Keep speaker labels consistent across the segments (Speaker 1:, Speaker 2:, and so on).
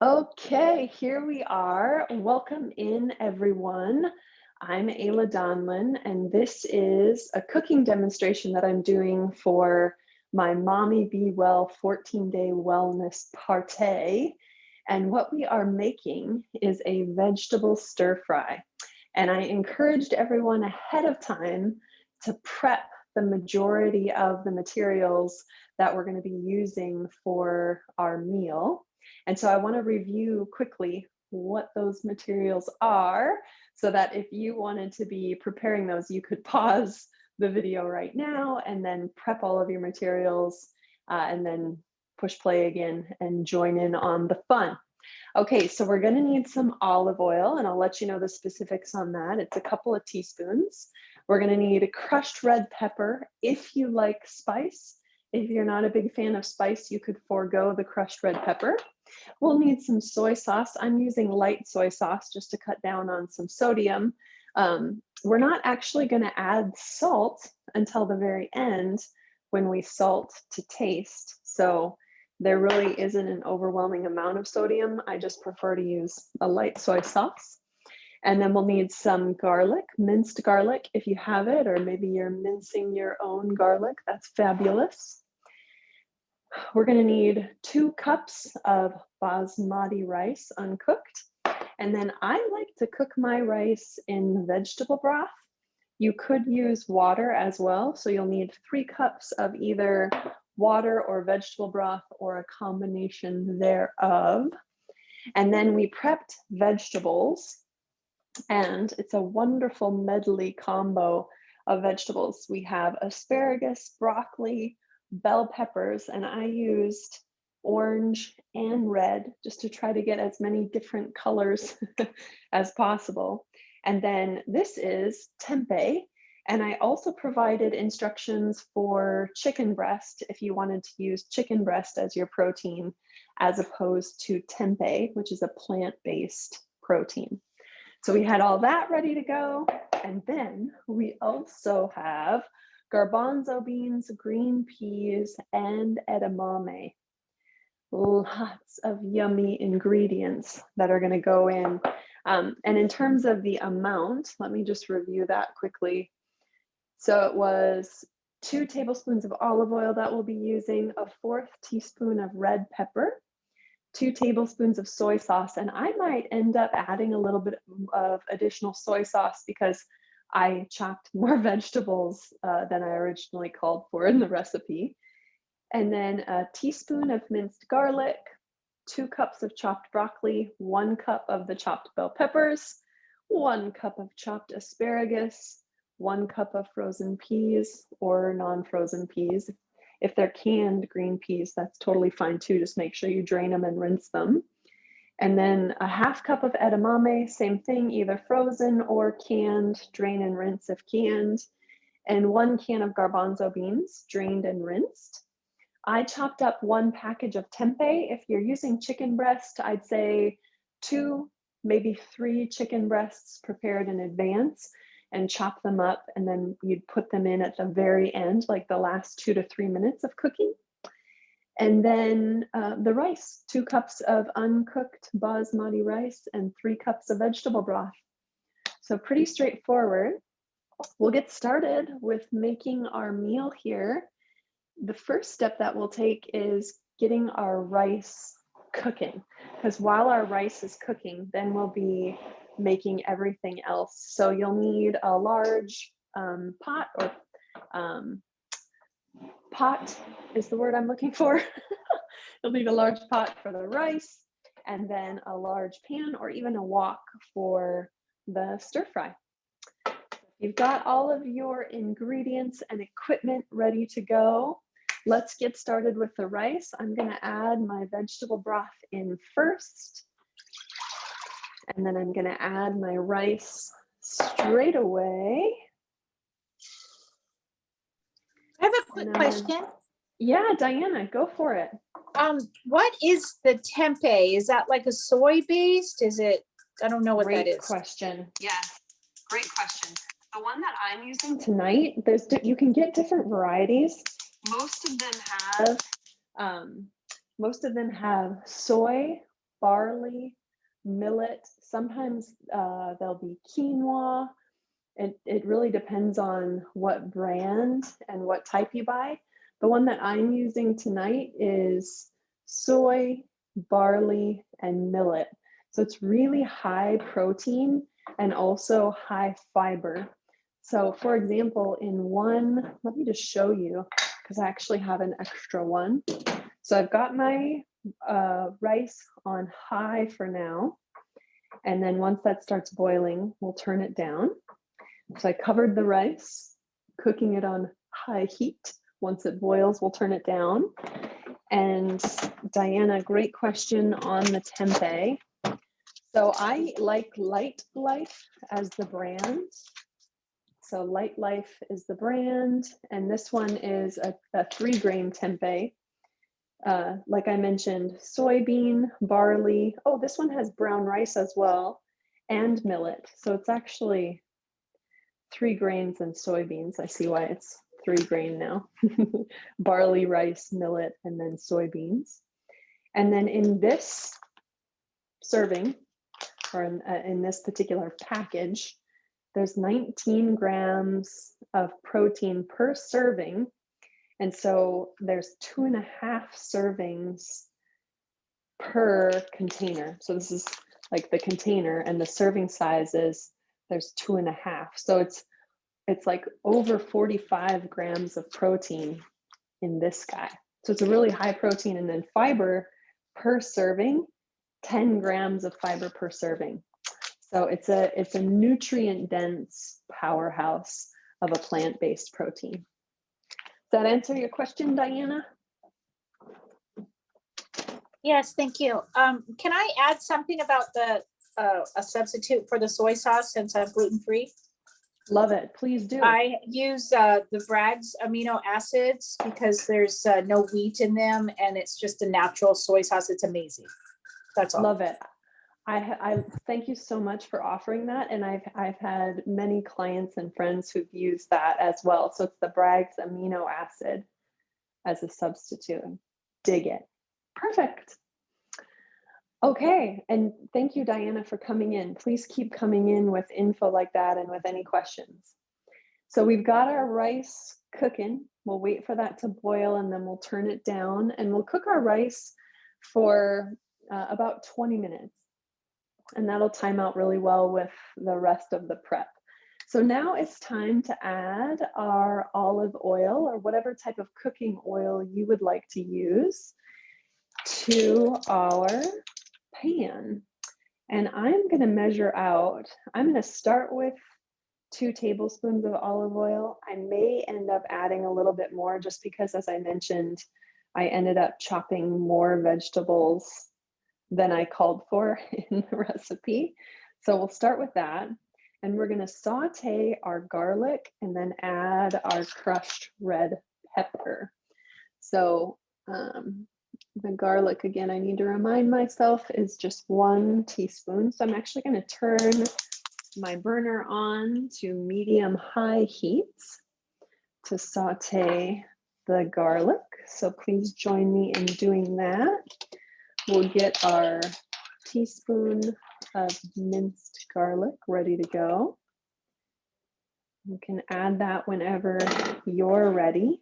Speaker 1: Okay, here we are. Welcome in, everyone. I'm Ayla Donlin, and this is a cooking demonstration that I'm doing for my Mommy Be Well 14-day wellness party. And what we are making is a vegetable stir fry. And I encouraged everyone ahead of time to prep the majority of the materials that we're going to be using for our meal. And so I want to review quickly what those materials are so that if you wanted to be preparing those, you could pause the video right now and then prep all of your materials and then push play again and join in on the fun. Okay, so we're gonna need some olive oil, and I'll let you know the specifics on that. It's a couple of teaspoons. We're gonna need a crushed red pepper if you like spice. If you're not a big fan of spice, you could forego the crushed red pepper. We'll need some soy sauce. I'm using light soy sauce just to cut down on some sodium. We're not actually gonna add salt until the very end when we salt to taste. So there really isn't an overwhelming amount of sodium. I just prefer to use a light soy sauce. And then we'll need some garlic, minced garlic if you have it, or maybe you're mincing your own garlic. That's fabulous. We're going to need 2 cups of Basmati rice, uncooked. And then I like to cook my rice in vegetable broth. You could use water as well. So you'll need 3 cups of either water or vegetable broth or a combination thereof. And then we prepped vegetables, and it's a wonderful medley combo of vegetables. We have asparagus, broccoli, bell peppers, and I used orange and red just to try to get as many different colors as possible. And then this is tempeh. And I also provided instructions for chicken breast if you wanted to use chicken breast as your protein, as opposed to tempeh, which is a plant-based protein. So we had all that ready to go. And then we also have garbanzo beans, green peas, and edamame. Lots of yummy ingredients that are going to go in. And in terms of the amount, let me just review that quickly. So it was 2 tablespoons of olive oil that we'll be using, a 1/4 teaspoon of red pepper, 2 tablespoons of soy sauce, and I might end up adding a little bit of additional soy sauce because I chopped more vegetables than I originally called for in the recipe. And then a teaspoon of minced garlic, 2 cups of chopped broccoli, 1 cup of the chopped bell peppers, 1 cup of chopped asparagus, 1 cup of frozen peas or non-frozen peas. If they're canned green peas, that's totally fine too. Just make sure you drain them and rinse them. And then a 1/2 cup of edamame, same thing, either frozen or canned, drain and rinse if canned. And 1 can of garbanzo beans, drained and rinsed. I chopped up 1 package of tempeh. If you're using chicken breast, I'd say 2, maybe 3 chicken breasts prepared in advance and chop them up, and then you'd put them in at the very end, like the last 2 to 3 minutes of cooking. And then the rice, 2 cups of uncooked basmati rice and 3 cups of vegetable broth. So pretty straightforward. We'll get started with making our meal here. The first step that we'll take is getting our rice cooking, because while our rice is cooking, then we'll be making everything else. So you'll need a large pot, or pot is the word I'm looking for. You'll need a large pot for the rice, and then a large pan or even a wok for the stir fry. You've got all of your ingredients and equipment ready to go. Let's get started with the rice. I'm going to add my vegetable broth in first, and then I'm going to add my rice straight away.
Speaker 2: I have a quick question.
Speaker 1: Yeah, Diana, go for it.
Speaker 2: What is the tempeh? Is that like a soy based? Is it? I don't know what that is.
Speaker 1: Great question. Yes, great question. The one that I'm using tonight, you can get different varieties. Most of them have soy barley, millet. Sometimes there'll be quinoa. It really depends on what brand and what type you buy. The one that I'm using tonight is soy, barley, and millet. So it's really high protein and also high fiber. So for example, in one, let me just show you, because I actually have an extra one. So I've got my rice on high for now. And then once that starts boiling, we'll turn it down. So I covered the rice, cooking it on high heat. Once it boils, we'll turn it down. And Diana, great question on the tempeh. So I like Light Life as the brand. So Light Life is the brand, and this one is a 3-grain tempeh. Like I mentioned, soybean, barley. Oh, this one has brown rice as well, and millet. So it's actually 3 grains and soybeans. I see why it's 3-grain now. Barley, rice, millet, and then soybeans. And then in this serving, or in this particular package, there's 19 grams of protein per serving. And so there's 2.5 servings per container. So this is like the container, and the serving size is, there's 2.5. So it's like over 45 grams of protein in this guy. So it's a really high protein, and then fiber per serving, 10 grams of fiber per serving. So it's a nutrient dense powerhouse of a plant-based protein. Does that answer your question, Diana?
Speaker 2: Yes, thank you. Can I add something about the a substitute for the soy sauce since I'm gluten-free?
Speaker 1: Love it. Please do.
Speaker 2: I use the Bragg's amino acids because there's no wheat in them, and it's just a natural soy sauce. It's amazing. That's all.
Speaker 1: Love it. I thank you so much for offering that, and I've had many clients and friends who've used that as well. So it's the Bragg's amino acid as a substitute. Dig it. Perfect. Okay, and thank you, Diana, for coming in. Please keep coming in with info like that and with any questions. So we've got our rice cooking. We'll wait for that to boil, and then we'll turn it down, and we'll cook our rice for about 20 minutes. And that'll time out really well with the rest of the prep. So now it's time to add our olive oil, or whatever type of cooking oil you would like to use, to our pan. And I'm going to measure out. I'm going to start with 2 tablespoons of olive oil. I may end up adding a little bit more, just because, as I mentioned, I ended up chopping more vegetables than I called for in the recipe. So we'll start with that. And we're going to saute our garlic and then add our crushed red pepper. So the garlic, again, I need to remind myself, is just 1 teaspoon. So I'm actually going to turn my burner on to medium-high heat to saute the garlic. So please join me in doing that. We'll get our teaspoon of minced garlic ready to go. You can add that whenever you're ready,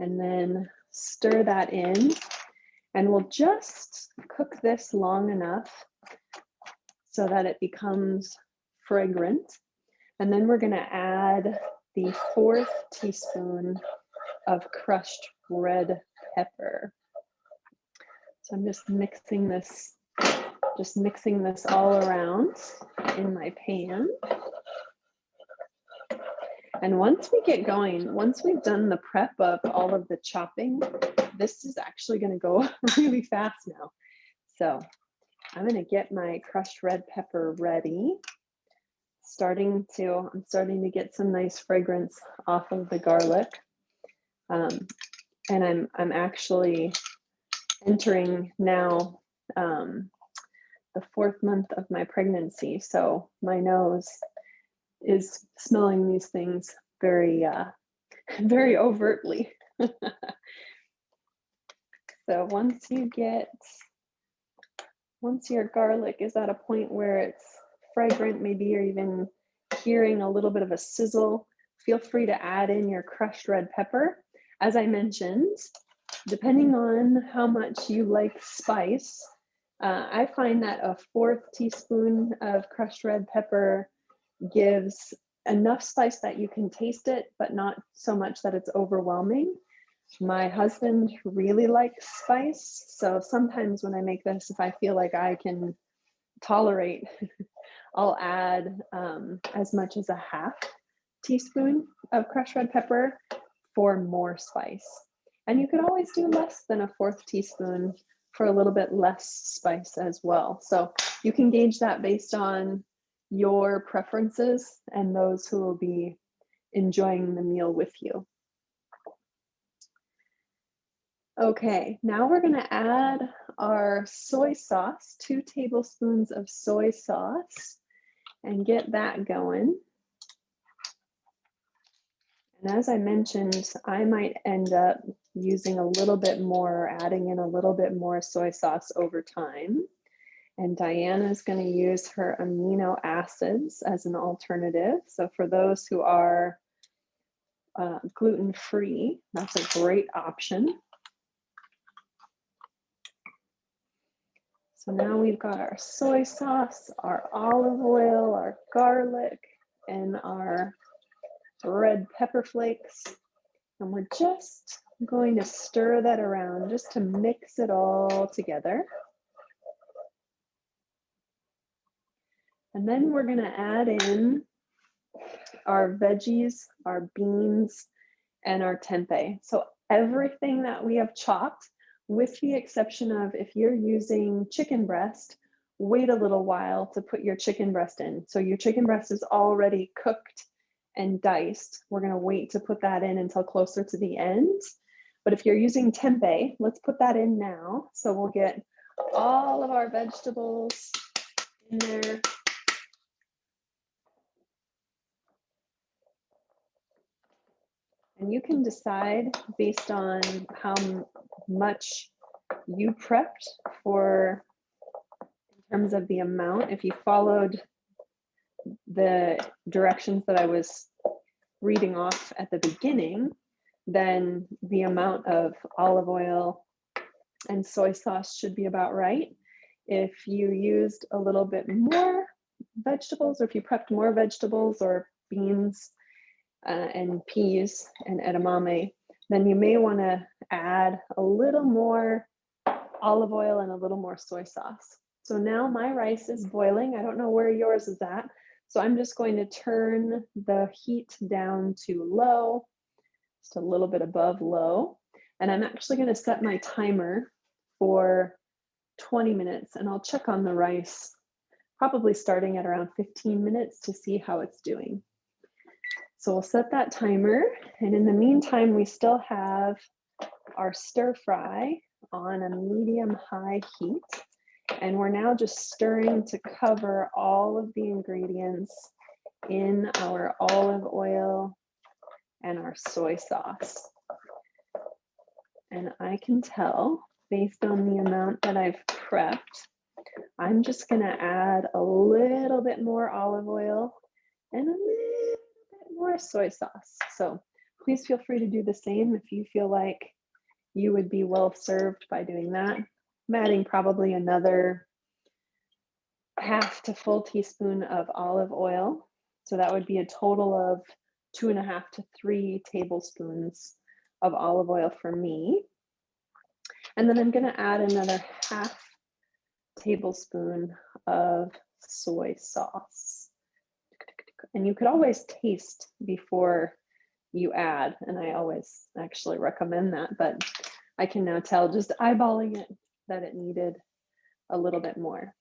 Speaker 1: and then stir that in. And we'll just cook this long enough so that it becomes fragrant. And then we're going to add the 4th teaspoon of crushed red pepper. So I'm just mixing this all around in my pan. And once we get going, once we've done the prep of all of the chopping, this is actually going to go really fast now. So I'm going to get my crushed red pepper ready. I'm starting to get some nice fragrance off of the garlic. And I'm actually entering now the 4th month of my pregnancy. So my nose is smelling these things very, very overtly. So once you get Once your garlic is at a point where it's fragrant, maybe you're even hearing a little bit of a sizzle, feel free to add in your crushed red pepper. As I mentioned, depending on how much you like spice, I find that a 1/4 teaspoon of crushed red pepper gives enough spice that you can taste it, but not so much that it's overwhelming. My husband really likes spice, so sometimes when I make this, if I feel like I can tolerate, I'll add as much as a 1/2 teaspoon of crushed red pepper for more spice. And you could always do less than a 1/4 teaspoon for a little bit less spice as well. So you can gauge that based on your preferences and those who will be enjoying the meal with you. Okay, now we're gonna add our soy sauce, 2 tablespoons of soy sauce, and get that going. And as I mentioned, I might end up using a little bit more, adding in a little bit more soy sauce over time. And Diana is going to use her amino acids as an alternative. So for those who are gluten-free, that's a great option. So now we've got our soy sauce, our olive oil, our garlic, and our red pepper flakes. And we're just going to stir that around just to mix it all together. And then we're going to add in our veggies, our beans, and our tempeh. So everything that we have chopped, with the exception of if you're using chicken breast, wait a little while to put your chicken breast in. So your chicken breast is already cooked and diced. We're going to wait to put that in until closer to the end. But if you're using tempeh, let's put that in now. So we'll get all of our vegetables in there. And you can decide based on how much you prepped for in terms of the amount. If you followed the directions that I was reading off at the beginning, then the amount of olive oil and soy sauce should be about right. If you used a little bit more vegetables, or if you prepped more vegetables or beans and peas and edamame, then you may want to add a little more olive oil and a little more soy sauce. So now my rice is boiling. I don't know where yours is at. So I'm just going to turn the heat down to low, just a little bit above low. And I'm actually going to set my timer for 20 minutes, and I'll check on the rice, probably starting at around 15 minutes to see how it's doing. So we'll set that timer. And in the meantime, we still have our stir fry on a medium-high heat. And we're now just stirring to cover all of the ingredients in our olive oil and our soy sauce. And I can tell, based on the amount that I've prepped, I'm just gonna add a little bit more olive oil and a little bit more soy sauce. So please feel free to do the same if you feel like you would be well served by doing that. I'm adding probably another 1/2 to full teaspoon of olive oil. So that would be a total of 2.5 to 3 tablespoons of olive oil for me. And then I'm going to add another 1/2 tablespoon of soy sauce. And you could always taste before you add, and I always actually recommend that, but I can now tell just eyeballing it that it needed a little bit more.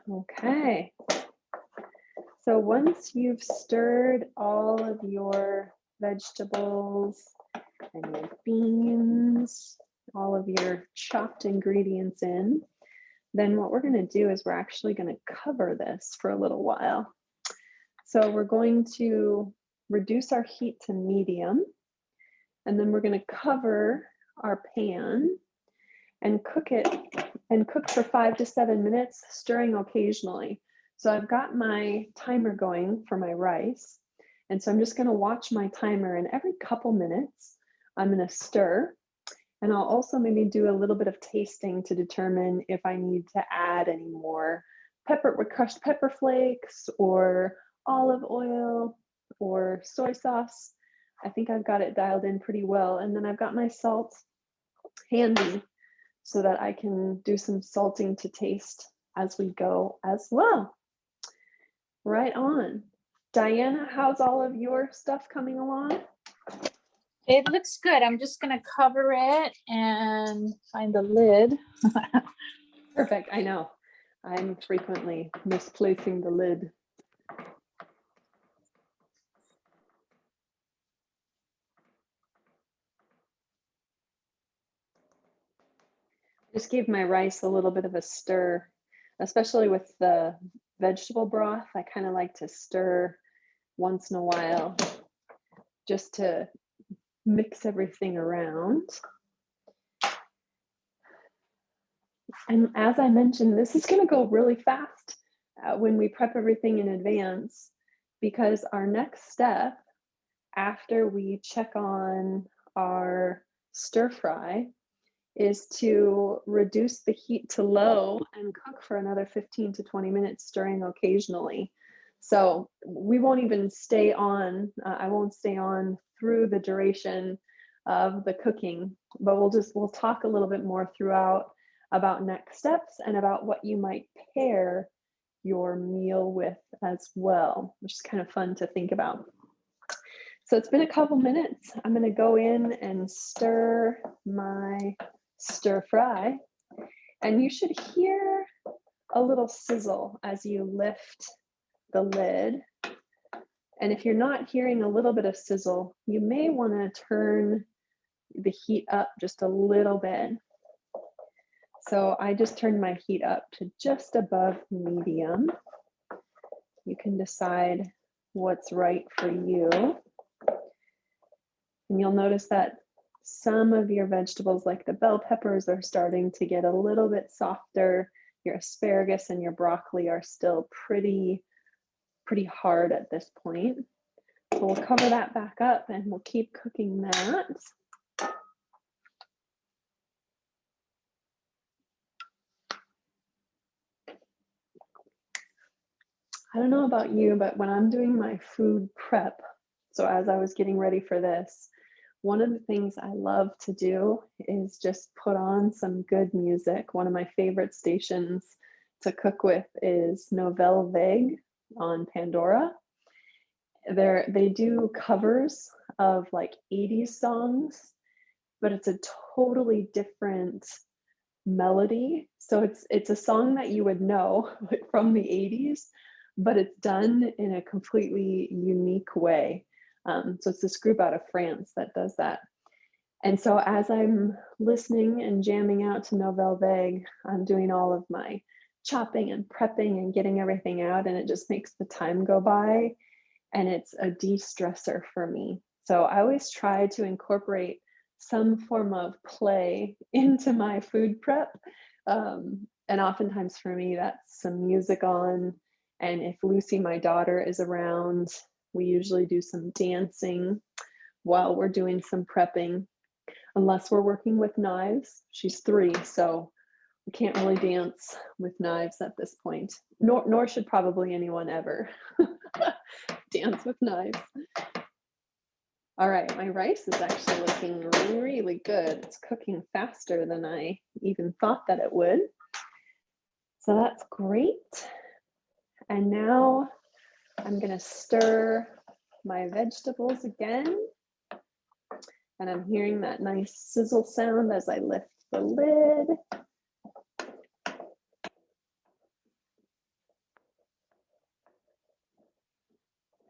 Speaker 1: Okay. So once you've stirred all of your vegetables and your beans, all of your chopped ingredients in, then what we're going to do is we're actually going to cover this for a little while. So we're going to reduce our heat to medium, and then we're going to cover our pan and cook it and cook for 5 to 7 minutes, stirring occasionally. So I've got my timer going for my rice. And so I'm just gonna watch my timer, and every couple minutes, I'm gonna stir. And I'll also maybe do a little bit of tasting to determine if I need to add any more crushed pepper flakes or olive oil or soy sauce. I think I've got it dialed in pretty well. And then I've got my salt handy so that I can do some salting to taste as we go as well. Right on. Diana, how's all of your stuff coming along?
Speaker 2: It looks good. I'm just gonna cover it and find the lid.
Speaker 1: Perfect, I know. I'm frequently misplacing the lid. Just gave my rice a little bit of a stir, especially with the vegetable broth. I kind of like to stir once in a while just to mix everything around. And as I mentioned, this is going to go really fast when we prep everything in advance, because our next step after we check on our stir fry is to reduce the heat to low and cook for another 15 to 20 minutes, stirring occasionally. So we won't even stay on, I won't stay on through the duration of the cooking, but we'll talk a little bit more throughout about next steps and about what you might pair your meal with as well, which is kind of fun to think about. So it's been a couple minutes. I'm going to go in and stir my stir fry, and you should hear a little sizzle as you lift the lid. And if you're not hearing a little bit of sizzle, you may want to turn the heat up just a little bit. So I just turned my heat up to just above medium. You can decide what's right for you. And you'll notice that some of your vegetables, like the bell peppers, are starting to get a little bit softer. Your asparagus and your broccoli are still pretty hard at this point. So we'll cover that back up and we'll keep cooking that. I don't know about you, but when I'm doing my food prep, so as I was getting ready for this, one of the things I love to do is just put on some good music. One of my favorite stations to cook with is Nouvelle Vague on Pandora. They do covers of like 80s songs, but it's a totally different melody. So it's a song that you would know from the 80s, but it's done in a completely unique way. So it's this group out of France that does that. And so as I'm listening and jamming out to Nouvelle Vague, I'm doing all of my chopping and prepping and getting everything out, and it just makes the time go by, and it's a de-stressor for me. So I always try to incorporate some form of play into my food prep. And oftentimes for me, that's some music on. And if Lucy, my daughter, is around, we usually do some dancing while we're doing some prepping, unless we're working with knives. She's 3, so we can't really dance with knives at this point, nor should probably anyone ever dance with knives. All right, my rice is actually looking really good. It's cooking faster than I even thought that it would. So that's great. And now I'm gonna stir my vegetables again. And I'm hearing that nice sizzle sound as I lift the lid.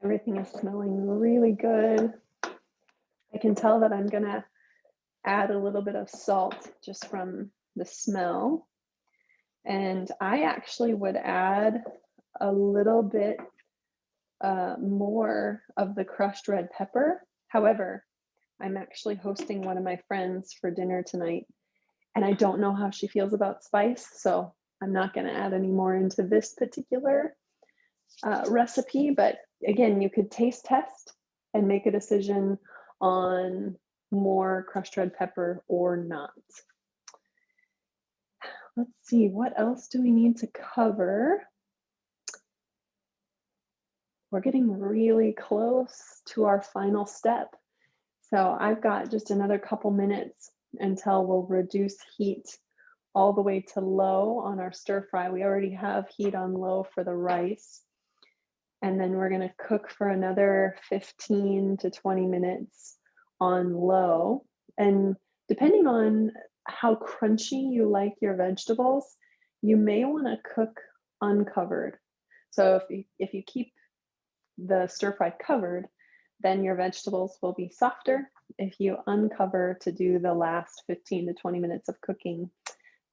Speaker 1: Everything is smelling really good. I can tell that I'm gonna add a little bit of salt just from the smell. And I actually would add a little bit more of the crushed red pepper. However, I'm actually hosting one of my friends for dinner tonight, And I don't know how she feels about spice, so I'm not going to add any more into this particular recipe. But again, you could taste test and make a decision on more crushed red pepper or not. Let's see, what else do we need to cover? We're getting really close to our final step. So I've got just another couple minutes until we'll reduce heat all the way to low on our stir fry. We already have heat on low for the rice. And then we're gonna cook for another 15 to 20 minutes on low. And depending on how crunchy you like your vegetables, you may wanna cook uncovered. So if you keep the stir fry covered, then your vegetables will be softer. If you uncover to do the last 15 to 20 minutes of cooking,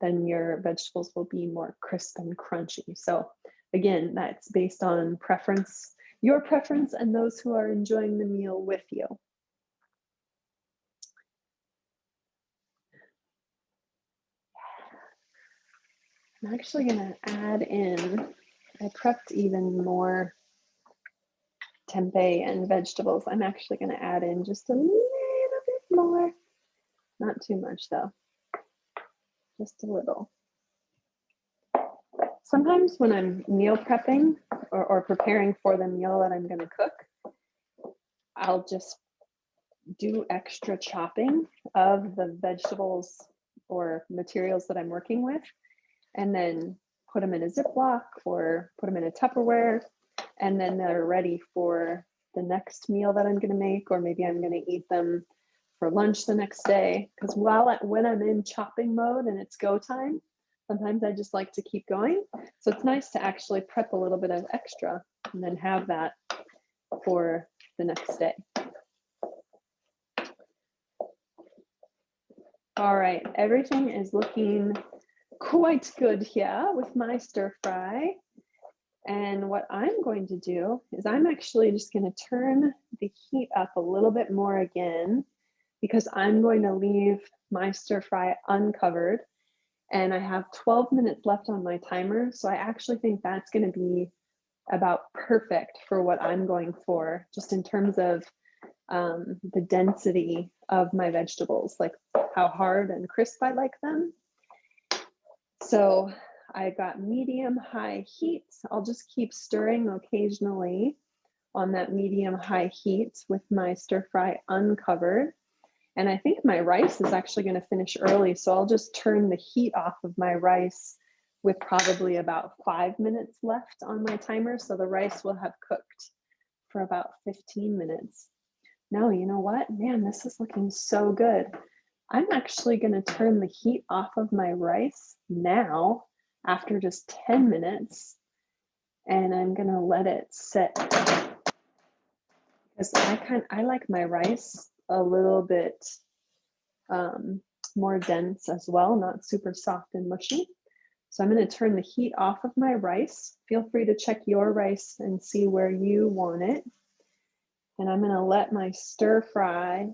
Speaker 1: then your vegetables will be more crisp and crunchy. So again, that's based on preference, your preference, and those who are enjoying the meal with you. I'm actually gonna add in, I prepped even more tempeh and vegetables. I'm actually gonna add in just a little bit more. Not too much though, just a little. Sometimes when I'm meal prepping or preparing for the meal that I'm gonna cook, I'll just do extra chopping of the vegetables or materials that I'm working with, and then put them in a Ziploc or put them in a Tupperware, and then they're ready for the next meal that I'm gonna make, or maybe I'm gonna eat them for lunch the next day. Because when I'm in chopping mode and it's go time, sometimes I just like to keep going. So it's nice to actually prep a little bit of extra and then have that for the next day. All right, everything is looking quite good here with my stir fry. And what I'm going to do is I'm actually just going to turn the heat up a little bit more again, because I'm going to leave my stir fry uncovered. And I have 12 minutes left on my timer. So I actually think that's going to be about perfect for what I'm going for, just in terms of the density of my vegetables, like how hard and crisp I like them. So I got medium high heat. I'll just keep stirring occasionally on that medium high heat with my stir fry uncovered. And I think my rice is actually going to finish early, so I'll just turn the heat off of my rice with probably about 5 minutes left on my timer. So the rice will have cooked for about 15 minutes. No, you know what? Man, this is looking so good. I'm actually going to turn the heat off of my rice now after just 10 minutes, and I'm going to let it sit, because I like my rice a little bit more dense as well, not super soft and mushy. So I'm going to turn the heat off of my rice. Feel free to check your rice and see where you want it. And I'm going to let my stir fry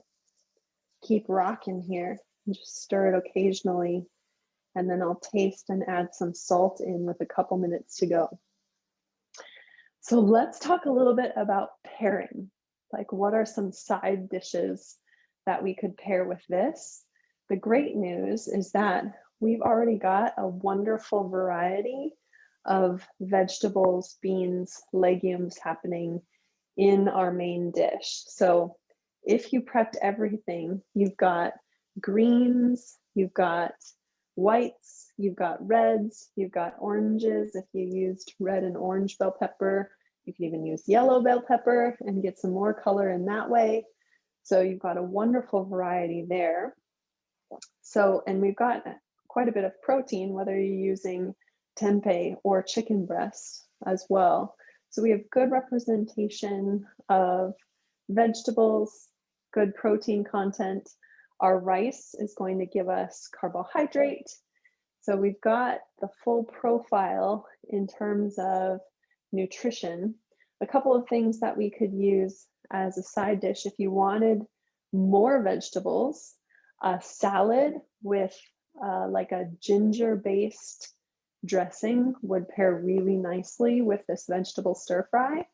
Speaker 1: keep rocking here and just stir it occasionally. And then I'll taste and add some salt in with a couple minutes to go. So let's talk a little bit about pairing. Like, what are some side dishes that we could pair with this? The great news is that we've already got a wonderful variety of vegetables, beans, legumes happening in our main dish. So if you prepped everything, you've got greens, you've got whites, you've got reds, you've got oranges. If you used red and orange bell pepper, you can even use yellow bell pepper and get some more color in that way. So you've got a wonderful variety there. So, and we've got quite a bit of protein, whether you're using tempeh or chicken breast as well. So we have good representation of vegetables, good protein content. Our rice is going to give us carbohydrate. So we've got the full profile in terms of nutrition. A couple of things that we could use as a side dish if you wanted more vegetables: a salad with like a ginger-based dressing would pair really nicely with this vegetable stir fry.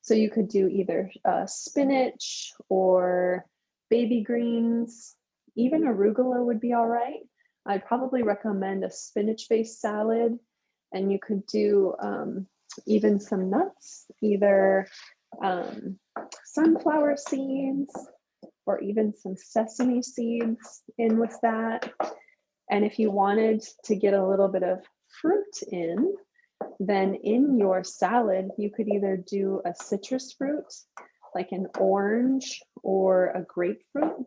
Speaker 1: So you could do either spinach or baby greens, even arugula would be all right. I'd probably recommend a spinach-based salad, and you could do even some nuts, either sunflower seeds or even some sesame seeds in with that. And if you wanted to get a little bit of fruit in, then in your salad, you could either do a citrus fruit, like an orange or a grapefruit,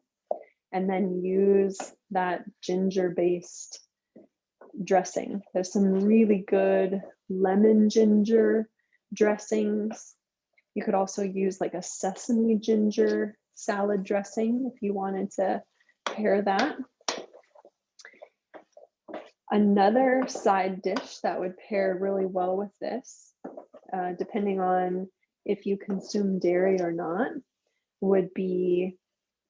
Speaker 1: and then use that ginger-based dressing. There's some really good lemon ginger dressings. You could also use like a sesame ginger salad dressing if you wanted to pair that. Another side dish that would pair really well with this, depending on if you consume dairy or not, would be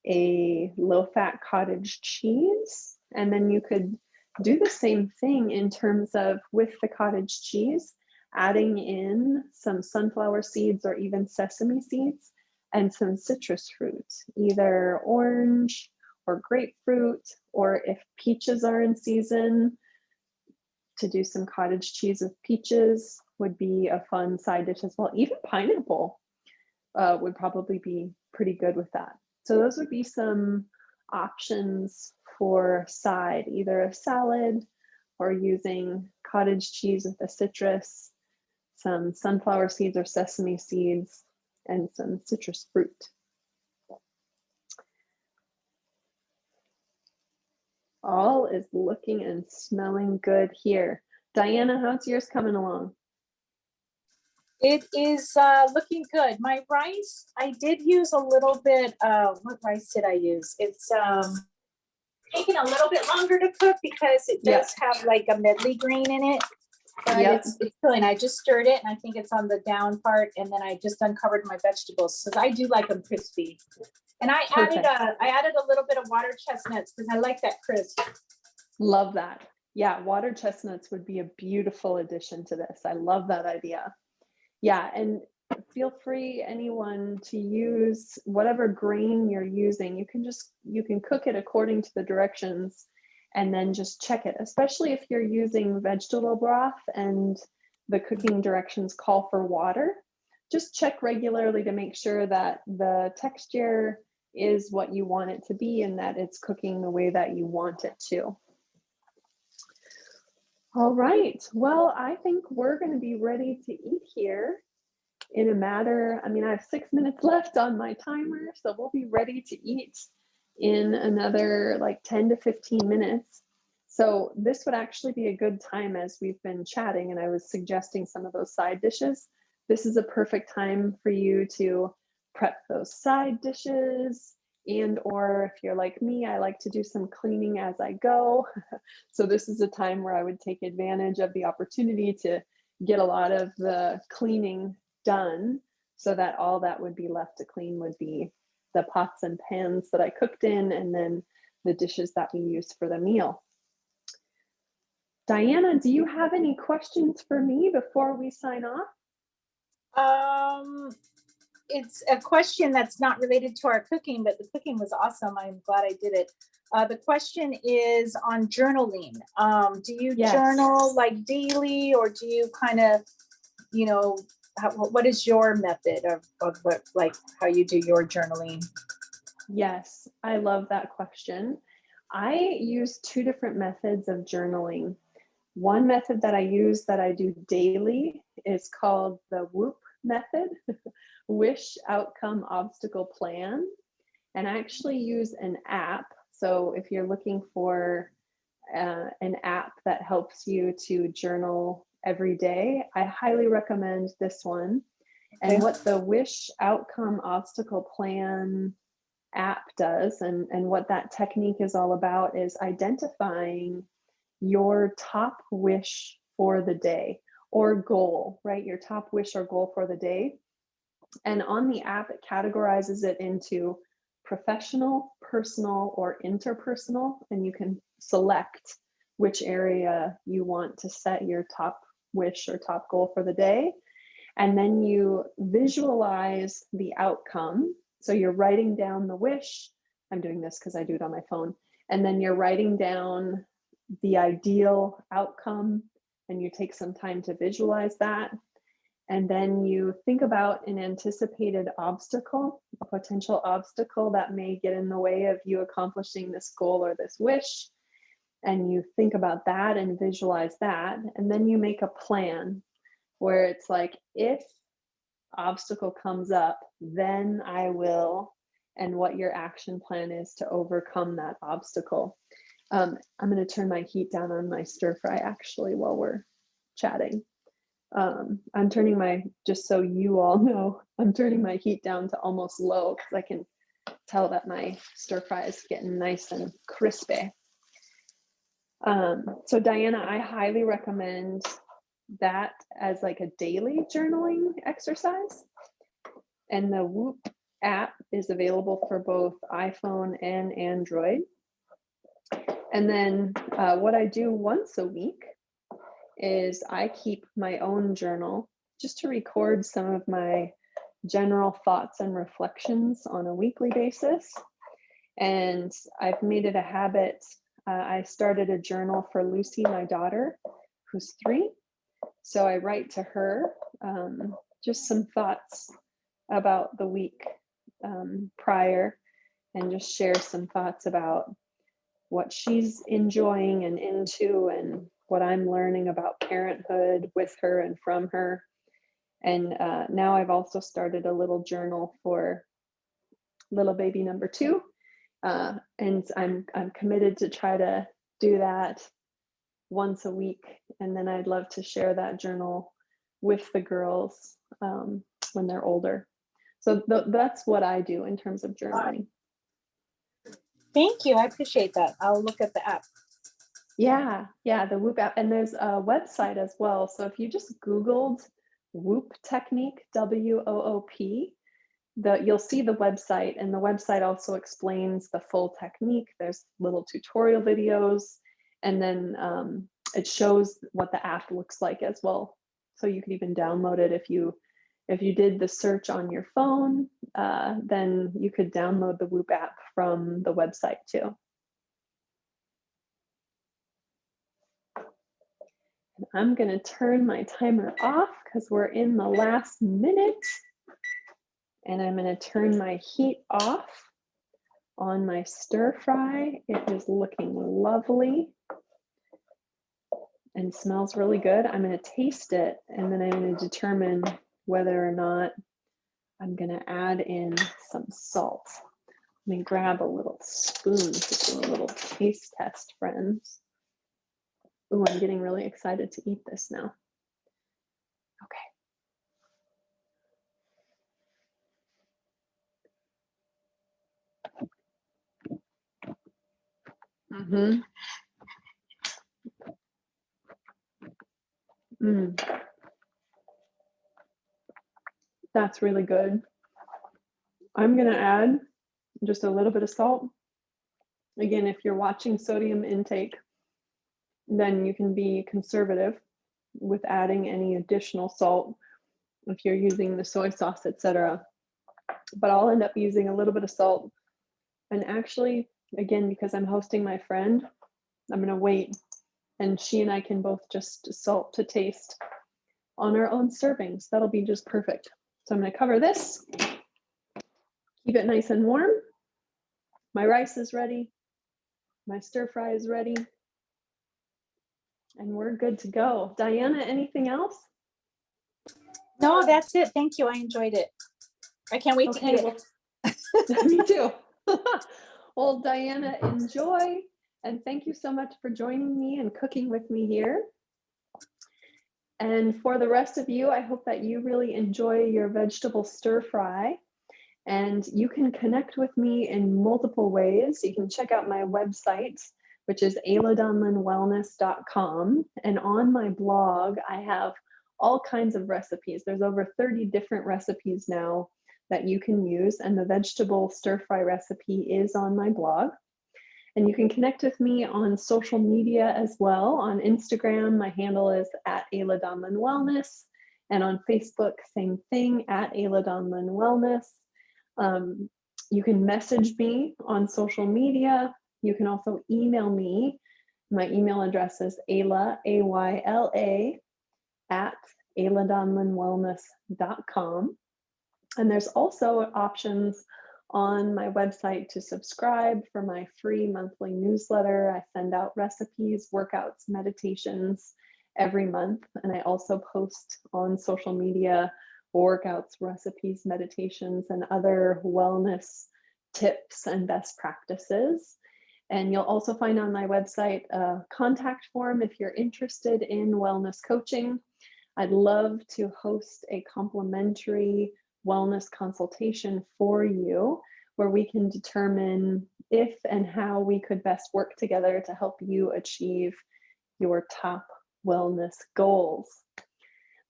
Speaker 1: a low-fat cottage cheese. And then you could do the same thing in terms of, with the cottage cheese, adding in some sunflower seeds or even sesame seeds and some citrus fruit, either orange or grapefruit, or if peaches are in season, to do some cottage cheese with peaches would be a fun side dish as well. Even pineapple would probably be pretty good with that. So those would be some options for side, either a salad or using cottage cheese with a citrus, some sunflower seeds or sesame seeds, and some citrus fruit. All is looking and smelling good here. Diana, how's yours coming along?
Speaker 2: It is looking good. My rice, I did use a little bit. What rice did I use? It's taking a little bit longer to cook because it does have like a medley grain in it. But it's filling. I just stirred it, and I think it's on the down part, and then I just uncovered my vegetables because I do like them crispy. And I added a little bit of water chestnuts because I like that crisp.
Speaker 1: Love that. Yeah, water chestnuts would be a beautiful addition to this. I love that idea. Yeah, and feel free, anyone, to use whatever grain you're using. You can cook it according to the directions and then just check it, especially if you're using vegetable broth and the cooking directions call for water. Just check regularly to make sure that the texture is what you want it to be and that it's cooking the way that you want it to. All right, well, I think we're going to be ready to eat here in a matter, I have 6 minutes left on my timer, so we'll be ready to eat in another like 10 to 15 minutes. So this would actually be a good time, as we've been chatting and I was suggesting some of those side dishes. This is a perfect time for you to prep those side dishes, and or if you're like me, I like to do some cleaning as I go. So this is a time where I would take advantage of the opportunity to get a lot of the cleaning done, so that all that would be left to clean would be the pots and pans that I cooked in, and then the dishes that we use for the meal. Diana, do you have any questions for me before we sign off?
Speaker 2: It's a question that's not related to our cooking, but the cooking was awesome. I'm glad I did it. The question is on journaling. Do you journal like daily, or do you kind of, what is your method of what, like how you do your journaling?
Speaker 1: Yes, I love that question. I use two different methods of journaling. One method that I use that I do daily is called the WOOP method, Wish Outcome Obstacle Plan. And I actually use an app. So if you're looking for an app that helps you to journal every day, I highly recommend this one. Okay. And what the Wish Outcome Obstacle Plan app does, and what that technique is all about, is identifying your top wish for the day or goal, right? Your top wish or goal for the day. And on the app, it categorizes it into professional, personal, or interpersonal, and you can select which area you want to set your top wish or top goal for the day. And then you visualize the outcome. So you're writing down the wish. I'm doing this because I do it on my phone. And then you're writing down the ideal outcome, and you take some time to visualize that. And then you think about an anticipated obstacle, a potential obstacle that may get in the way of you accomplishing this goal or this wish. And you think about that and visualize that. And then you make a plan where it's like, if obstacle comes up, then I will, and what your action plan is to overcome that obstacle. I'm going to turn my heat down on my stir fry actually while we're chatting. I'm turning my, just so you all know, I'm turning my heat down to almost low because I can tell that my stir fry is getting nice and crispy. So Diana, I highly recommend that as like a daily journaling exercise. And the Whoop app is available for both iPhone and Android. And then what I do once a week is I keep my own journal just to record some of my general thoughts and reflections on a weekly basis. And I've made it a habit. I started a journal for Lucy, my daughter, who's 3. So I write to her just some thoughts about the week prior, and just share some thoughts about what she's enjoying and into, and what I'm learning about parenthood with her and from her. And now I've also started a little journal for little baby number 2. And I'm committed to try to do that once a week. And then I'd love to share that journal with the girls when they're older. So that's what I do in terms of journaling.
Speaker 2: Thank you. I appreciate that. I'll look at the app.
Speaker 1: Yeah, the Whoop app. And there's a website as well. So if you just Googled Whoop technique, WOOP, you'll see the website, and the website also explains the full technique. There's little tutorial videos, and then it shows what the app looks like as well. So you could even download it if you did the search on your phone, then you could download the Whoop app from the website too. And I'm gonna turn my timer off because we're in the last minute. And I'm gonna turn my heat off on my stir fry. It is looking lovely and smells really good. I'm gonna taste it, and then I'm gonna determine whether or not I'm gonna add in some salt. Let me grab a little spoon to do a little taste test, friends. Ooh, I'm getting really excited to eat this now. Okay. That's really good. I'm gonna add just a little bit of salt. Again, if you're watching sodium intake, then you can be conservative with adding any additional salt if you're using the soy sauce, etc. But I'll end up using a little bit of salt. And actually, again, because I'm hosting my friend, I'm gonna wait, and she and I can both just salt to taste on our own servings. That'll be just perfect. So I'm gonna cover this, keep it nice and warm. My rice is ready. My stir fry is ready. And we're good to go. Diana, anything else?
Speaker 2: No, that's it. Thank you. I enjoyed it. I can't wait to eat it.
Speaker 1: Me too. Well, Diana, enjoy. And thank you so much for joining me and cooking with me here. And for the rest of you, I hope that you really enjoy your vegetable stir fry. And you can connect with me in multiple ways. You can check out my website, which is ayladonlanwellness.com. And on my blog, I have all kinds of recipes. There's over 30 different recipes now that you can use, and the vegetable stir-fry recipe is on my blog. And you can connect with me on social media as well. On Instagram, my handle is @AylaDonlanWellness, and on Facebook, same thing, @AylaDonlanWellness. You can message me on social media. You can also email me. My email address is Ayla, AYLA, @AylaDonlanWellness.com. And there's also options on my website to subscribe for my free monthly newsletter. I send out recipes, workouts, meditations every month. And I also post on social media workouts, recipes, meditations, and other wellness tips and best practices. And you'll also find on my website a contact form if you're interested in wellness coaching. I'd love to host a complimentary wellness consultation for you, where we can determine if and how we could best work together to help you achieve your top wellness goals.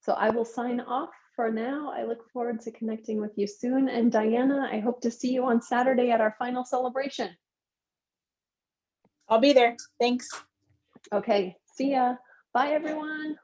Speaker 1: So I will sign off for now. I look forward to connecting with you soon. And Diana, I hope to see you on Saturday at our final celebration.
Speaker 2: I'll be there. Thanks.
Speaker 1: Okay, see ya. Bye, everyone.